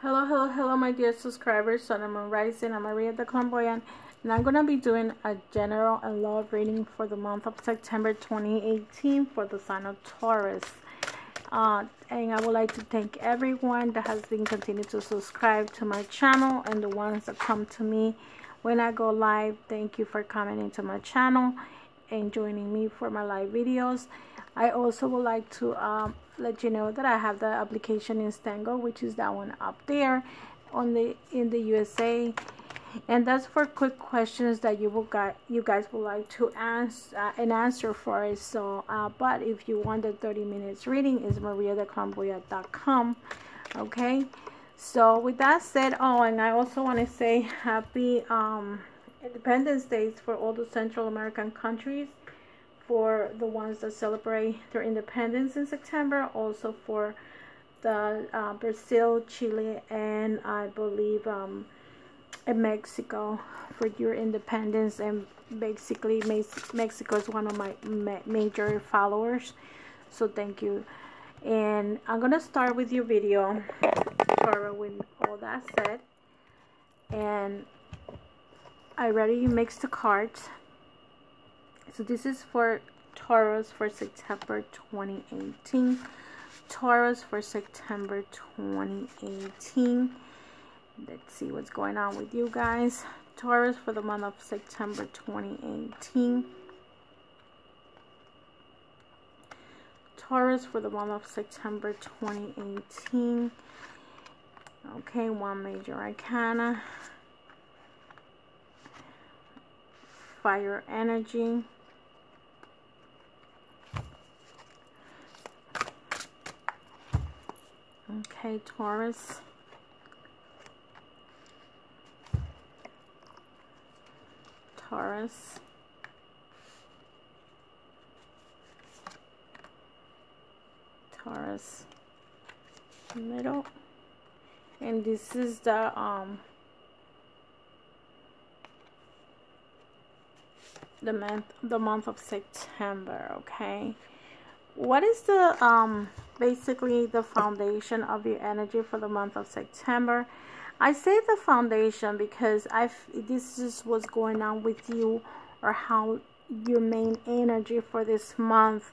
Hello, my dear subscribers. So I'm Rising. I'm Maria the Clairvoyant, and I'm going to be doing a general and love reading for the month of September 2018 for the sign of Taurus. And I would like to thank everyone that has been continuing to subscribe to my channel and the ones that come to me when I go live. Thank you for coming into my channel and joining me for my live videos. I also would like to let you know that I have the application in Stango, which is that one up there in the USA, and that's for quick questions that you guys would like to ask an answer for it. So but if you want the 30 minutes reading, is mariatheclairvoyant.com. okay, so with that said, and I also want to say happy Independence Day for all the Central American countries, for the ones that celebrate their independence in September, also for the Brazil, Chile, and I believe in Mexico for your independence. And basically Mexico is one of my major followers, so thank you. And I'm gonna start with your video with all that said, and I already mixed the cards. So this is for Taurus for September 2018. Taurus for September 2018. Let's see what's going on with you guys. Taurus for the month of September 2018. Taurus for the month of September 2018. Okay, one major arcana. Fire energy. Okay, Taurus. Taurus. Taurus. Middle. And this is the month of September. Okay, what is the basically the foundation of your energy for the month of September? I say the foundation because this is what's going on with you, or how your main energy for this month.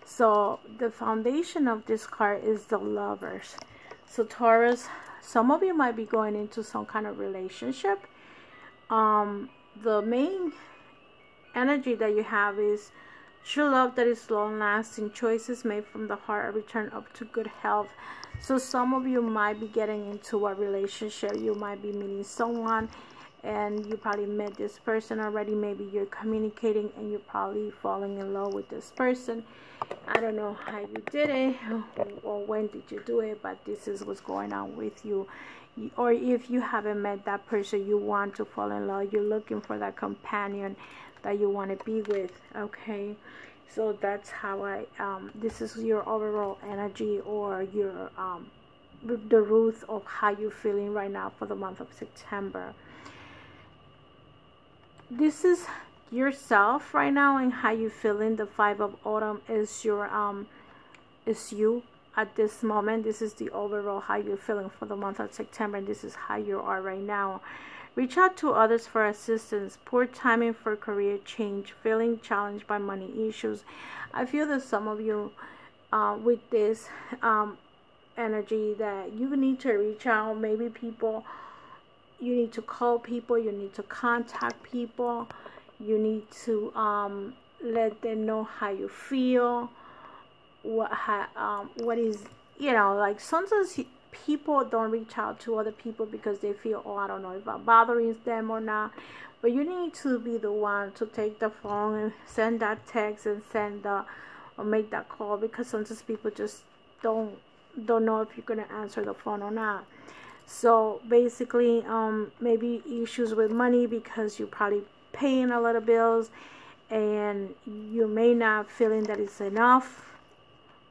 So the foundation of this card is the Lovers. So Taurus, some of you might be going into some kind of relationship. The main energy that you have is true love that is long-lasting, choices made from the heart, a return up to good health. So some of you might be getting into a relationship. You might be meeting someone and you probably met this person already. Maybe you're communicating and you're probably falling in love with this person. I don't know how you did it or when did you do it, but this is what's going on with you. Or if you haven't met that person, you want to fall in love, you're looking for that companion that you want to be with. Okay, so that's how this is your overall energy, or your the root of how you're feeling right now for the month of September. This is yourself right now and how you feeling. The Five of Autumn is your is you at this moment. This is the overall how you're feeling for the month of September, and this is how you are right now. Reach out to others for assistance. Poor timing for career change. Feeling challenged by money issues. I feel that some of you with this energy that you need to reach out. Maybe people, you need to call people. You need to contact people. You need to let them know how you feel. What is, you know, like sometimes people don't reach out to other people because they feel, I don't know if I'm bothering them or not. But you need to be the one to take the phone and send that text and or make that call, because sometimes people just don't know if you're gonna answer the phone or not. So basically, maybe issues with money because you're probably paying a lot of bills and you may not feeling that it's enough.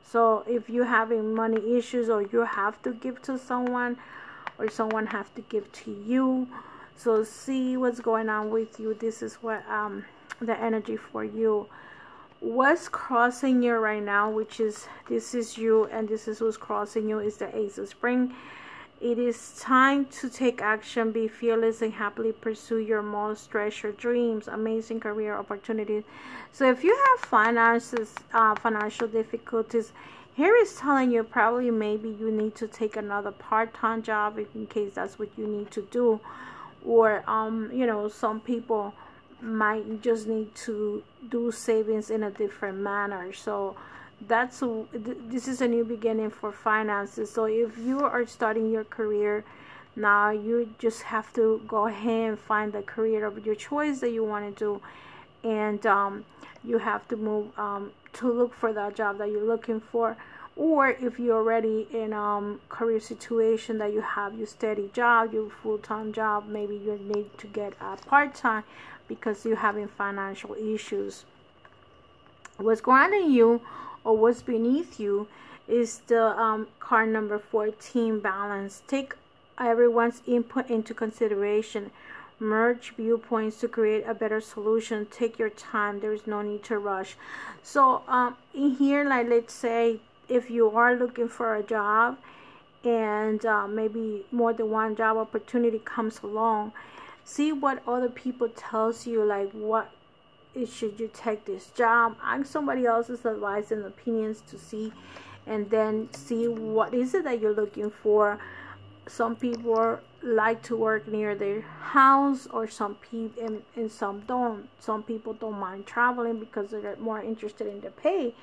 So if you're having money issues, or you have to give to someone, or someone have to give to you, so see what's going on with you. This is what the energy for you. What's crossing you right now, which is, this is you and this is what's crossing you, is the Ace of Spring. It is time to take action, be fearless, and happily pursue your most treasured dreams, amazing career opportunities. So if you have financial difficulties, here is telling you probably maybe you need to take another part-time job in case that's what you need to do. Or, you know, some people might just need to do savings in a different manner. So this is a new beginning for finances. So if you are starting your career now, you just have to go ahead and find the career of your choice that you want to do, and you have to move to look for that job that you're looking for. Or if you're already in career situation that you have your steady job, your full-time job, maybe you need to get a part-time because you're having financial issues. What's grounding you or what's beneath you is the card number 14, balance. Take everyone's input into consideration. Merge viewpoints to create a better solution. Take your time. There is no need to rush. So in here, like, let's say if you are looking for a job and maybe more than one job opportunity comes along, see what other people tells you, like what should you take this job. Ask somebody else's advice and opinions to see, and then see what is it that you're looking for. Some people like to work near their house, or some people and some don't. Some people don't mind traveling because they're more interested in the pay.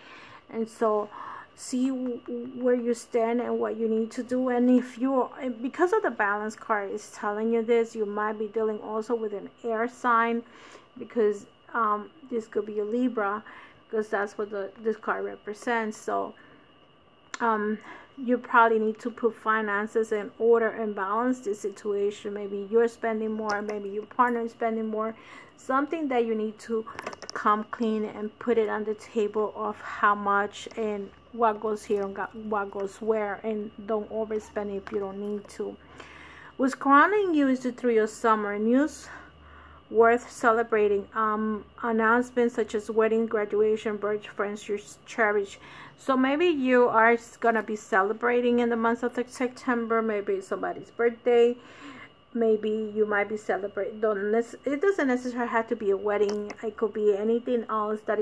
And so see where you stand and what you need to do. And if you, because of the balance card is telling you this, you might be dealing also with an air sign, because this could be a Libra, because that's what this card represents. So you probably need to put finances in order and balance this situation. Maybe you're spending more, maybe your partner is spending more. Something that you need to come clean and put it on the table of how much and what goes here and what goes where, and don't overspend if you don't need to. What's grounding you is the Three of Summer. News worth celebrating, announcements such as wedding, graduation, birth, friends you cherish. So maybe you are gonna be celebrating in the month of September. Maybe it's somebody's birthday. Maybe you might be celebrating. It doesn't necessarily have to be a wedding. It could be anything else that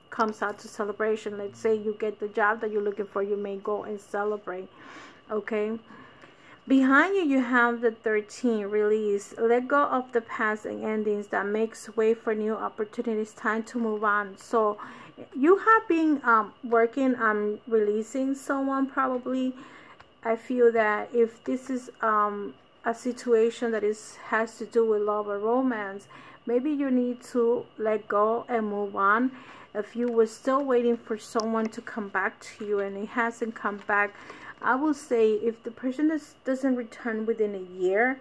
comes out to celebration. Let's say you get the job that you're looking for, you may go and celebrate. Okay. Behind you, you have the 13, release. Let go of the past and endings that makes way for new opportunities. Time to move on. So you have been working on releasing someone probably. I feel that if this is a situation that has to do with love or romance, maybe you need to let go and move on. If you were still waiting for someone to come back to you and it hasn't come back, I will say if the person doesn't return within a year,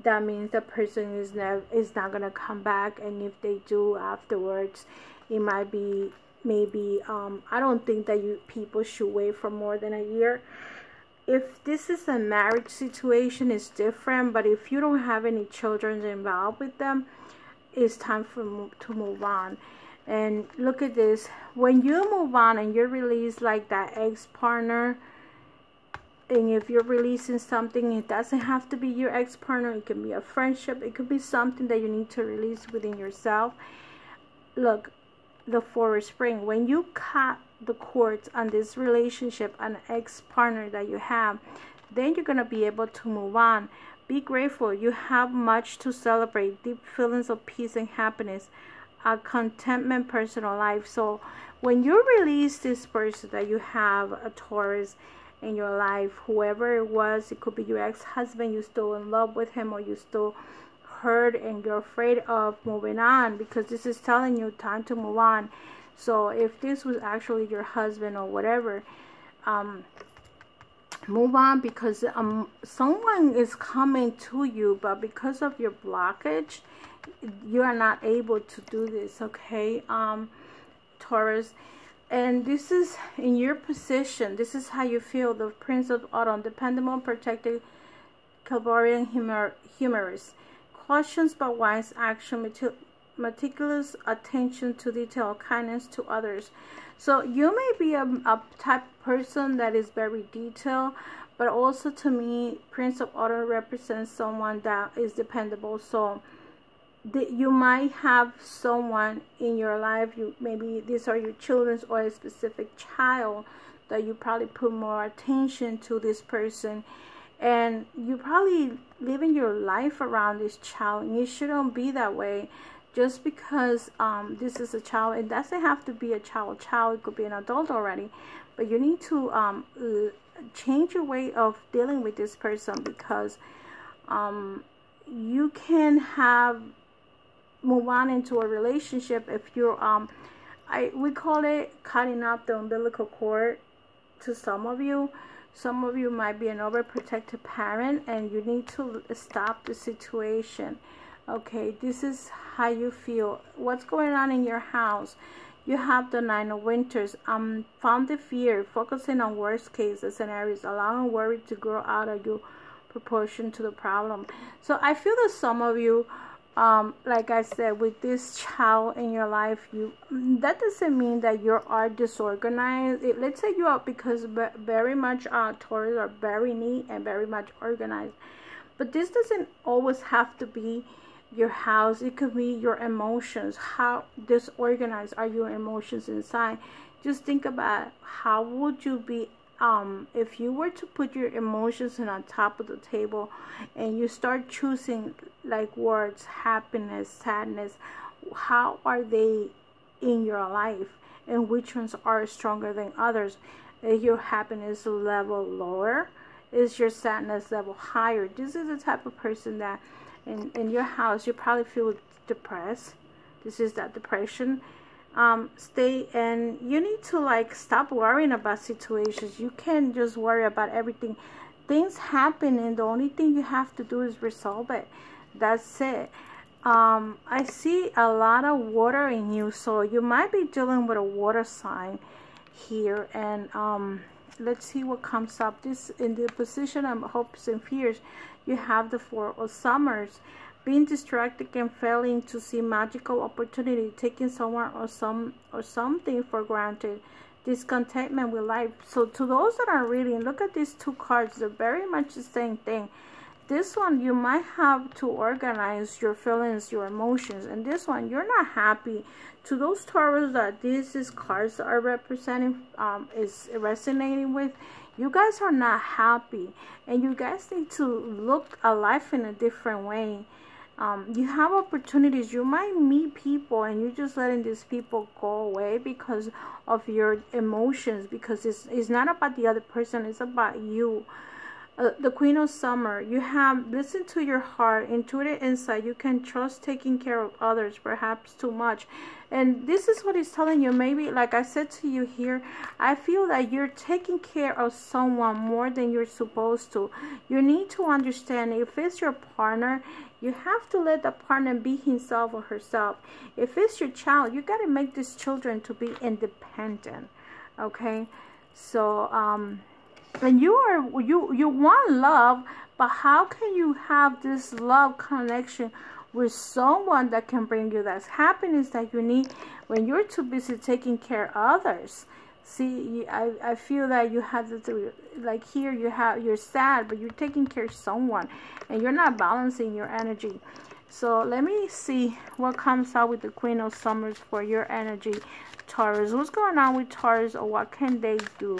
that means the person is not going to come back. And if they do afterwards, it might be maybe I don't think that people should wait for more than a year. If this is a marriage situation, it's different. But if you don't have any children involved with them, it's time to move on. And look at this. When you move on and you're released like that ex-partner, and if you're releasing something, it doesn't have to be your ex-partner. It can be a friendship. It could be something that you need to release within yourself. Look, the Four of Spring. When you cut the cords on this relationship, an ex-partner that you have, then you're going to be able to move on. Be grateful. You have much to celebrate. Deep feelings of peace and happiness. A contentment personal life. So when you release this person that you have, a Taurus, in your life, whoever it was, it could be your ex-husband, you're still in love with him, or you still hurt and you're afraid of moving on, because this is telling you time to move on. So if this was actually your husband or whatever, move on, because someone is coming to you, but because of your blockage, you are not able to do this. Okay, Taurus. And this is in your position. This is how you feel. The Prince of Autumn, dependable, protected, Calvarian, humorous. Cautions but wise action, meticulous attention to detail, kindness to others. So you may be a type of person that is very detailed, but also to me, Prince of Water represents someone that is dependable. So you might have someone in your life, maybe these are your children or a specific child, that you probably put more attention to this person, and you probably living your life around this child, and it shouldn't be that way. Just because this is a child, it doesn't have to be a child, it could be an adult already, but you need to change your way of dealing with this person, because you can move on into a relationship if you're we call it cutting off the umbilical cord. To some of you might be an overprotective parent, and you need to stop the situation. Okay, this is how you feel. What's going on in your house? You have the Nine of Winters. Found the fear, focusing on worst case scenarios, allowing worry to grow out of you proportion to the problem. So I feel that some of you, like I said, with this child in your life, that doesn't mean that you are disorganized. Let's say you are, because very much Taurus are very neat and very much organized, but this doesn't always have to be your house. It could be your emotions. How disorganized are your emotions inside? Just think about how would you be if you were to put your emotions on top of the table, and you start choosing like words, happiness, sadness, how are they in your life, and which ones are stronger than others? Is your happiness level lower? Is your sadness level higher? This is the type of person that in your house you probably feel depressed. This is that depression. Stay, and you need to like stop worrying about situations. You can't just worry about everything. Things happen, and the only thing you have to do is resolve it. That's it. I see a lot of water in you, so you might be dealing with a water sign here. And let's see what comes up. This in the position of hopes and fears, you have the Four of Summers. Being distracted and failing to see magical opportunity, taking someone or something for granted, discontentment with life. So to those that are reading, look at these two cards. They're very much the same thing. This one, you might have to organize your feelings, your emotions. And this one, you're not happy. To those Taurus that these cards are representing, is resonating with, you guys are not happy. And you guys need to look at life in a different way. You have opportunities. You might meet people, and you're just letting these people go away because of your emotions, because it's not about the other person, it's about you. The Queen of Summer, you have listen to your heart, intuitive insight. You can trust taking care of others, perhaps too much. And this is what he's telling you. Maybe, like I said to you here, I feel that you're taking care of someone more than you're supposed to. You need to understand, if it's your partner, you have to let the partner be himself or herself. If it's your child, you got to make these children to be independent. Okay? So, and you want love, but how can you have this love connection with someone that can bring you that happiness that you need when you're too busy taking care of others? See, I feel that you have to, like here you're sad, but you're taking care of someone, and you're not balancing your energy. So let me see what comes out with the Queen of Summers for your energy, Taurus. What's going on with Taurus, or what can they do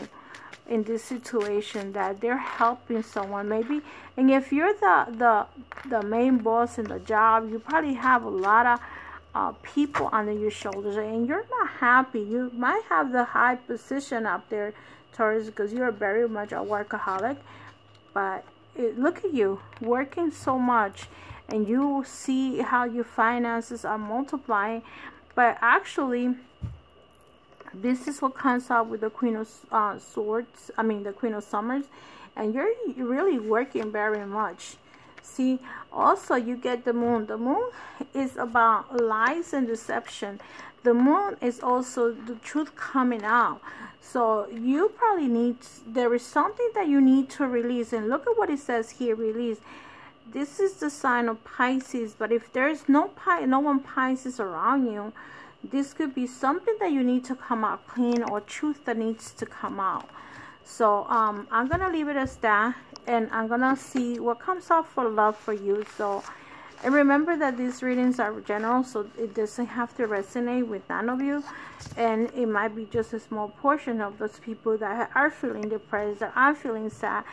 in this situation that they're helping someone maybe? And if you're the main boss in the job, you probably have a lot of people under your shoulders, and you're not happy. You might have the high position up there, Taurus, because you're very much a workaholic, but look at you working so much, and you see how your finances are multiplying, but actually this is what comes out with the Queen of Swords, the Queen of Summers, and you're really working very much. See, also you get the Moon. The Moon is about lies and deception. The Moon is also the truth coming out. So you probably there is something that you need to release. And look at what it says here, release. This is the sign of Pisces, but if there's no one Pisces around you, this could be something that you need to come out clean, or truth that needs to come out. So I'm gonna leave it as that, and I'm gonna see what comes up for love for you. So, and remember that these readings are general, so it doesn't have to resonate with none of you, and it might be just a small portion of those people that are feeling depressed, that are feeling sad,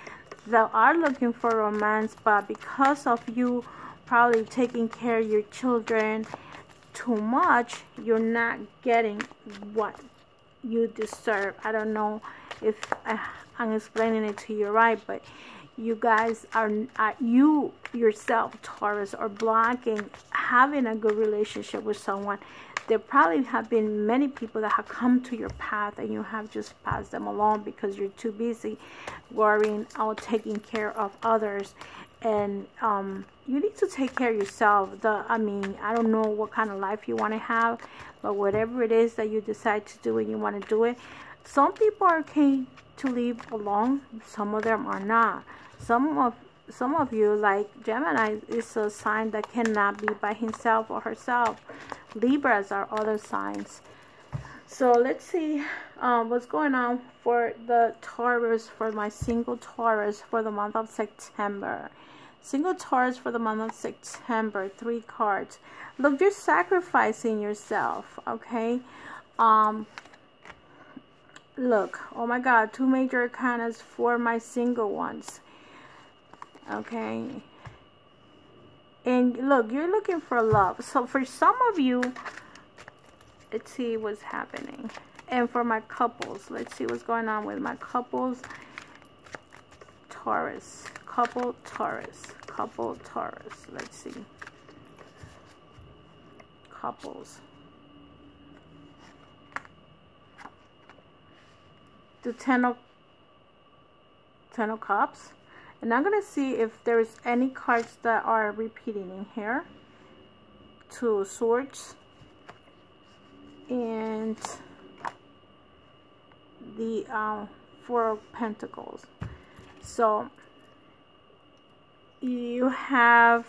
that are looking for romance, but because of you probably taking care of your children too much, you're not getting what you deserve. I don't know if I'm explaining it to you right, but you guys are you yourself, Taurus, are blocking having a good relationship with someone. There probably have been many people that have come to your path, and you have just passed them along because you're too busy worrying or taking care of others. And you need to take care of yourself. I mean, I don't know what kind of life you want to have, but whatever it is that you decide to do and you want to do it, some people are okay to leave alone. Some of them are not. Some of you, like Gemini, is a sign that cannot be by himself or herself. Libras are other signs. So let's see what's going on for the Taurus, for my single Taurus for the month of September. Single Taurus for the month of September. 3 cards. Look, you're sacrificing yourself, okay? Look, oh my God, 2 major arcanas for my single ones. Okay. And look, you're looking for love. So for some of you, let's see what's happening. And for my couples, let's see what's going on with my couples. Taurus. Couple Taurus. Couple Taurus. Let's see. Couples. The Ten of Cups. And I'm going to see if there's any cards that are repeating in here. 2 of Swords. And the 4 of Pentacles. So you have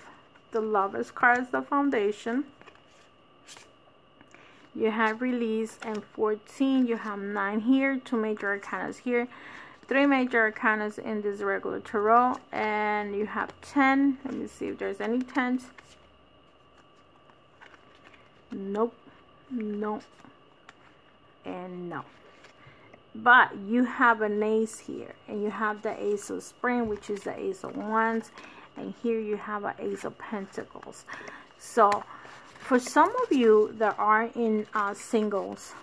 the Lovers card as the foundation. You have Release and 14. You have 9 here. 2 major arcanas here. 3 major arcanas in this regular tarot. And you have 10. Let me see if there's any 10s. Nope. Nope. And no. But you have an ace here. And you have the Ace of Spring, which is the Ace of Wands. And here you have an Ace of Pentacles. So for some of you that are in singles,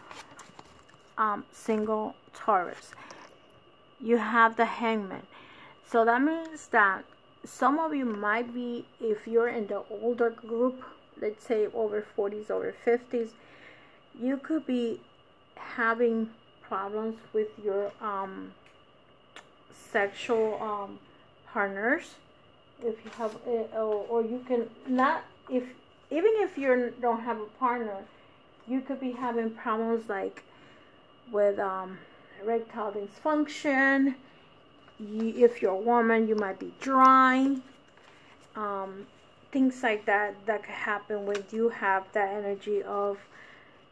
single Taurus, you have the Hangman. So that means that some of you might be, if you're in the older group, let's say over 40s, over 50s, you could be having problems with your sexual partners. If you have, or you can not, even if you don't have a partner, you could be having problems like with erectile dysfunction. If you're a woman, you might be dry. Things like that could happen when you have that energy of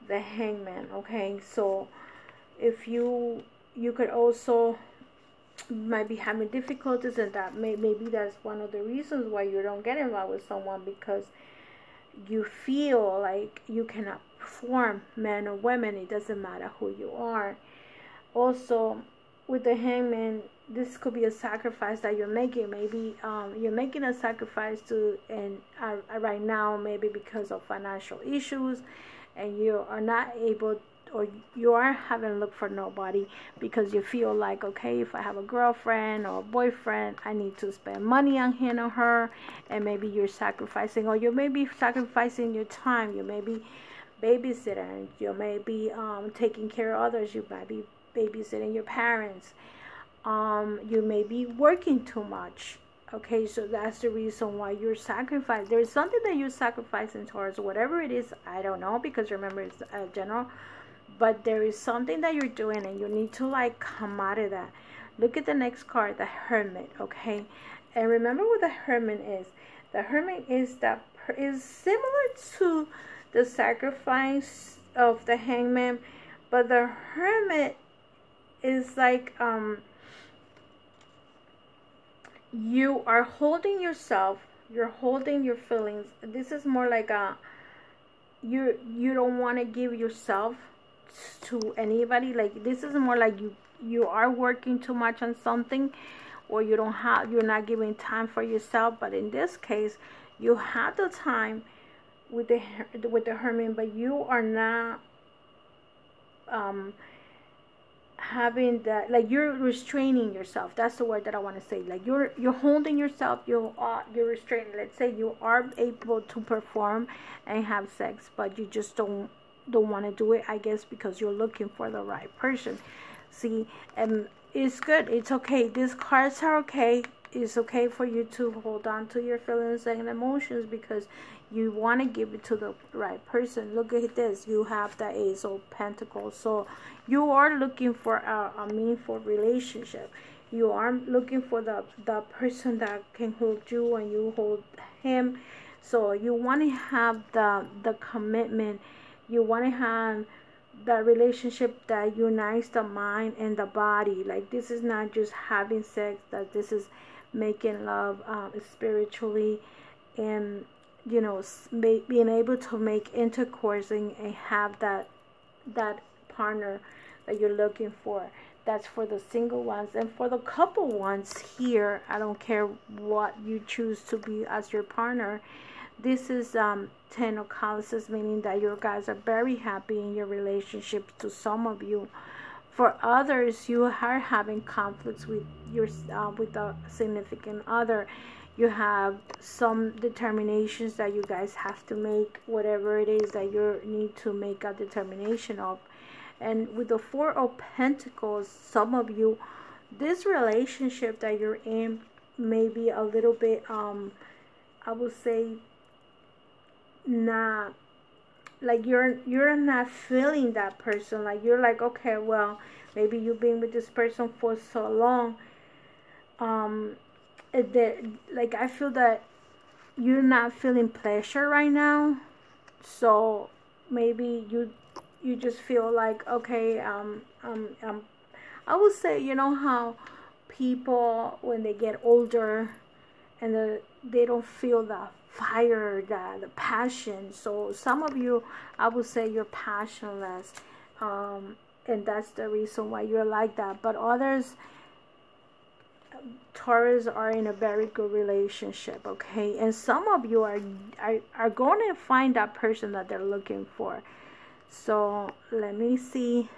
the Hangman. Okay, so if you could also might be having difficulties, and that maybe that's one of the reasons why you don't get involved with someone, because you feel like you cannot perform, man or women, it doesn't matter who you are. Also with the Hangman, this could be a sacrifice that you're making. Maybe you're making a sacrifice to, and right now maybe because of financial issues, and you are not able, or you are having looked for nobody because you feel like, okay, if I have a girlfriend or a boyfriend, I need to spend money on him or her. And maybe you're sacrificing, or you may be sacrificing your time. You may be babysitting, you may be taking care of others, you might be babysitting your parents, you may be working too much. Okay, so that's the reason why you're sacrificing. There is something that you're sacrificing towards, whatever it is, I don't know, because remember it's general. But there is something that you're doing, and you need to like come out of that. Look at the next card, the Hermit. Okay, and remember what the Hermit is. The Hermit is similar to the sacrifice of the Hangman, but the Hermit is like you are holding yourself, you're holding your feelings. This is more like a, you don't want to give yourself to anybody. Like, this is more like you are working too much on something, or you're not giving time for yourself. But in this case, you have the time with the Hermit, but you are not having that, like, you're restraining yourself. That's the word that I want to say. Like, you're holding yourself, you're restraining. Let's say you are able to perform and have sex, but you just don't want to do it, I guess, because you're looking for the right person. See, and it's good, it's okay. These cards are okay. It's okay for you to hold on to your feelings and emotions, because you want to give it to the right person. Look at this. You have the Ace of Pentacles. So you are looking for a meaningful relationship. You are looking for the person that can hold you and you hold him. So you want to have the commitment. You want to have the relationship that unites the mind and the body. Like, this is not just having sex, that this is making love spiritually, and you know, being able to make intercourse and have that partner that you're looking for. That's for the single ones. And for the couple ones here, I don't care what you choose to be as your partner. This is 10 of Colossus, meaning that you guys are very happy in your relationship to some of you. For others, you are having conflicts with your with a significant other. You have some determinations that you guys have to make, whatever it is that you need to make a determination of. And with the Four of Pentacles, some of you, this relationship that you're in may be a little bit, I would say, not, like, you're not feeling that person. Like, you're like, okay, well, maybe you've been with this person for so long, like, I feel that you're not feeling pleasure right now. So maybe you just feel like, okay, I would say, you know how people, when they get older and they don't feel the fire, the passion. So some of you, I would say, you're passionless, and that's the reason why you're like that. But others, Taurus, are in a very good relationship, okay? And some of you are going to find that person that they're looking for. So let me see.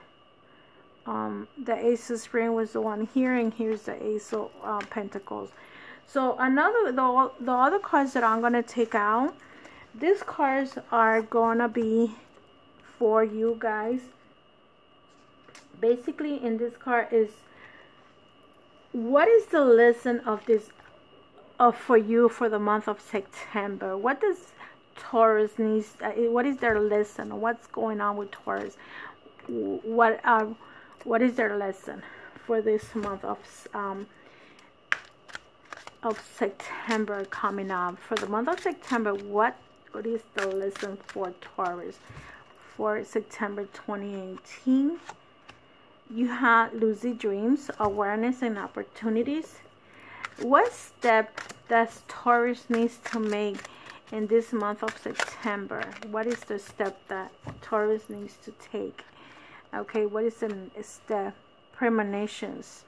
The Ace of Spring was the one here, and here's the Ace of Pentacles. So the other cards that I'm going to take out, these cards are going to be for you guys. Basically, in this card is, what is the lesson of this for you for the month of September? What does Taurus needs? What is their lesson? What's going on with Taurus? What is their lesson for this month of September coming up? For the month of September, what is the lesson for Taurus for September 2018? You have lucid dreams, awareness, and opportunities. What step does Taurus needs to make in this month of September? What is the step that Taurus needs to take? Okay, what is the step? Premonitions.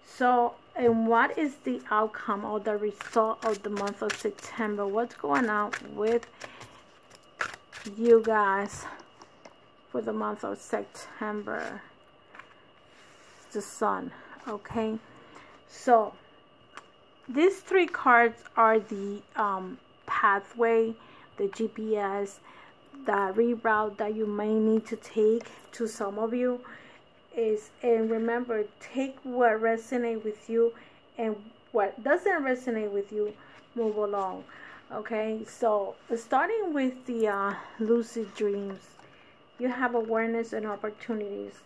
So, and what is the outcome or the result of the month of September? What's going on with you guys for the month of September? The Sun. Okay, so these three cards are the pathway, the GPS, the reroute that you may need to take. To some of you is, and remember, take what resonates with you, and what doesn't resonate with you, move along. Okay, so starting with the lucid dreams, you have awareness and opportunities.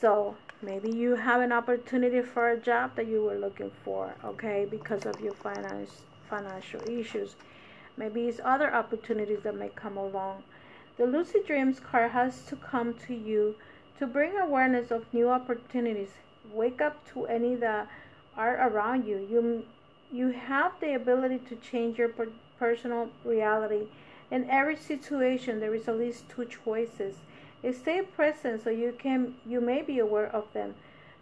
So maybe you have an opportunity for a job that you were looking for, okay, because of your financial issues. Maybe it's other opportunities that may come along. The lucid dreams card has to come to you to bring awareness of new opportunities. Wake up to any of the are around you. You have the ability to change your personal reality. In every situation, there is at least two choices. Stay present so you may be aware of them.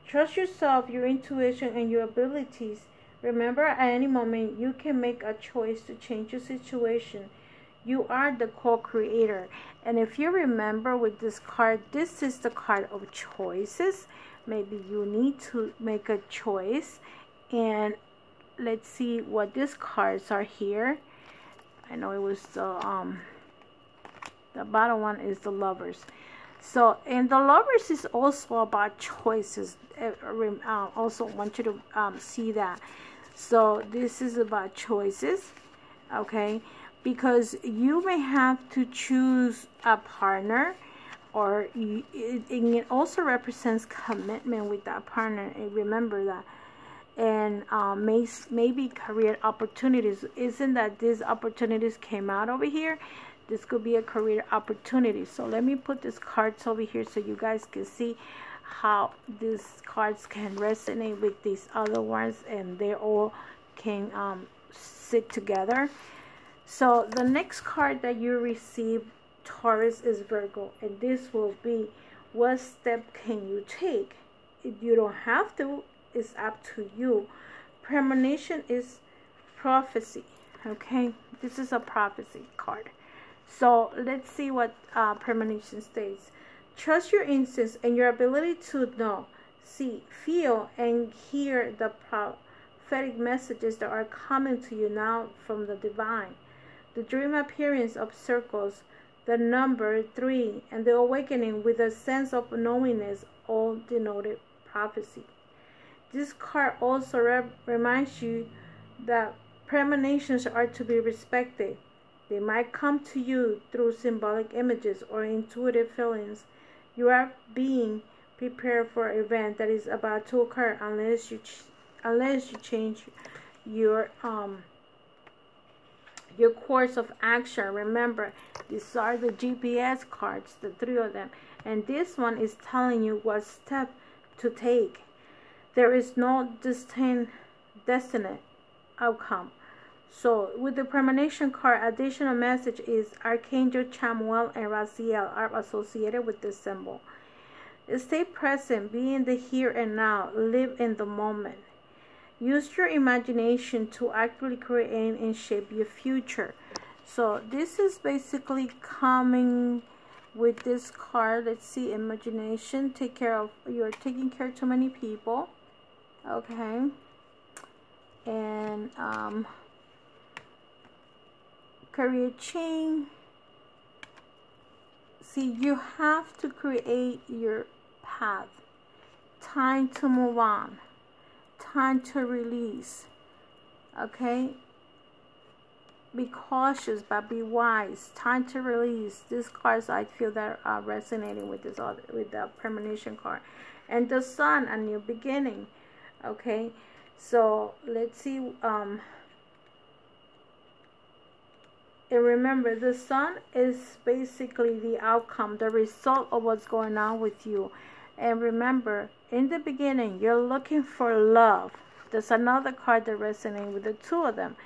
Trust yourself, your intuition, and your abilities. Remember, at any moment, you can make a choice to change your situation. You are the co-creator. And if you remember with this card, this is the card of choices. Maybe you need to make a choice. And let's see what these cards are here. I know it was the bottom one is the Lovers. So, and the Lovers is also about choices. Also want you to see that. So this is about choices, okay? Because you may have to choose a partner, or it also represents commitment with that partner. And remember that. And maybe career opportunities. Isn't that these opportunities came out over here? This could be a career opportunity. So let me put these cards over here so you guys can see how these cards can resonate with these other ones, and they all can sit together. So the next card that you receive, Taurus, is Virgo, and this will be, what step can you take? If you don't have to, it's up to you. Premonition is prophecy, okay? This is a prophecy card. So let's see what premonition states. Trust your instincts and your ability to know, see, feel, and hear the prophetic messages that are coming to you now from the divine. The dream appearance of circles, the number 3, and the awakening with a sense of knowingness all denoted prophecy. This card also reminds you that premonitions are to be respected. They might come to you through symbolic images or intuitive feelings. You are being prepared for an event that is about to occur unless you change your course of action. Remember, these are the GPS cards, the 3 of them, and this one is telling you what step to take. There is no destined outcome. So with the premonition card, additional message is Archangel Chamuel and Raziel are associated with this symbol. Stay present, be in the here and now, live in the moment. Use your imagination to actively create and shape your future. So this is basically coming with this card. Let's see, imagination, take care of, you're taking care of too many people, okay? And career change. See, you have to create your path. Time to move on. Time to release. Okay? Be cautious, but be wise. Time to release. These cards, I feel that are resonating with this other, with the premonition card. And the Sun, a new beginning. Okay? So let's see. And remember, the Sun is basically the outcome, the result of what's going on with you. And remember, in the beginning, you're looking for love. There's another card that resonates with the 2 of them.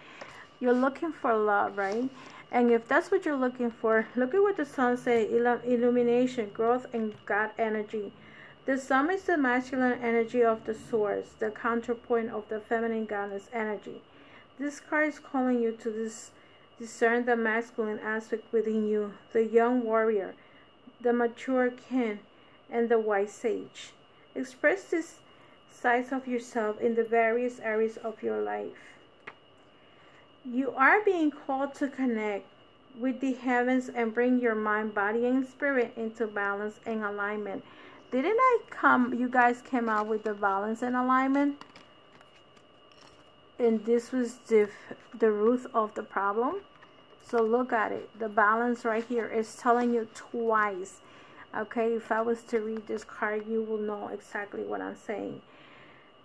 You're looking for love, right? And if that's what you're looking for, look at what the Sun says: illumination, growth, and God energy. The Sun is the masculine energy of the source, the counterpoint of the feminine goddess energy. This card is calling you to discern the masculine aspect within you, the young warrior, the mature king, and the wise sage. Express this side of yourself in the various areas of your life. You are being called to connect with the heavens and bring your mind, body, and spirit into balance and alignment. Didn't you guys came out with the balance and alignment? And this was the root of the problem. So look at it. The balance right here is telling you twice. Okay, if I was to read this card, you will know exactly what I'm saying.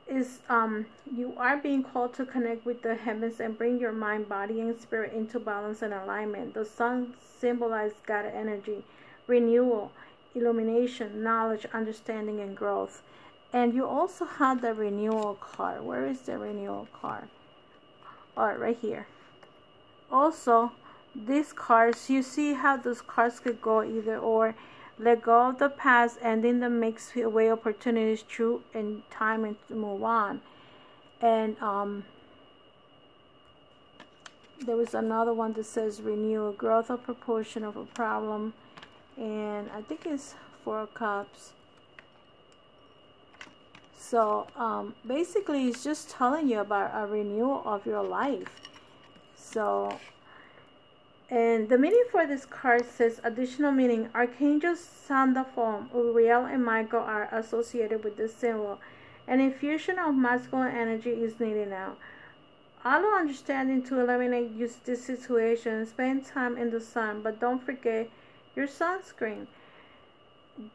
You are being called to connect with the heavens and bring your mind, body, and spirit into balance and alignment. The Sun symbolizes God energy, renewal, illumination, knowledge, understanding, and growth. And you also have the renewal card. Where is the renewal card? All right, right here. Also, these cards, you see how those cards could go either or. Let go of the past, ending the mixed way opportunities true in time and to move on. And there was another one that says renewal, growth or proportion of a problem. And I think it's 4 of Cups. So basically it's just telling you about a renewal of your life. So, and the meaning for this card says additional meaning. Archangels Sandalphon, Uriel, and Michael are associated with this symbol. An infusion of masculine energy is needed now. Allow understanding to eliminate this situation. Spend time in the sun, but don't forget your sunscreen.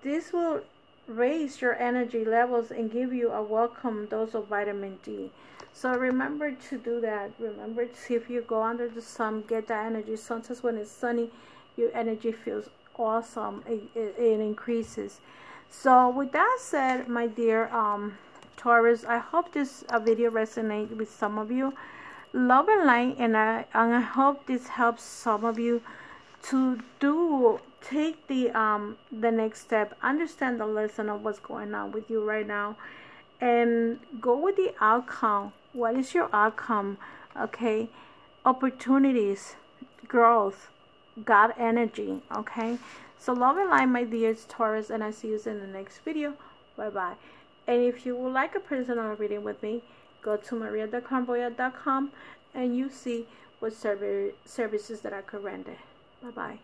This will raise your energy levels and give you a welcome dose of vitamin D. So remember to do that. Remember to, if you go under the sun, get that energy. Sometimes when it's sunny, your energy feels awesome. It increases. So with that said, my dear Taurus, I hope this video resonates with some of you. Love and light, and I hope this helps some of you to take the next step, understand the lesson of what's going on with you right now, and go with the outcome. What is your outcome? Okay, opportunities, growth, God energy. Okay, so love and light, my dear Taurus, and I see you in the next video. Bye bye. And if you would like a personal reading with me, go to maria.com and you see what services that I could render. Bye bye.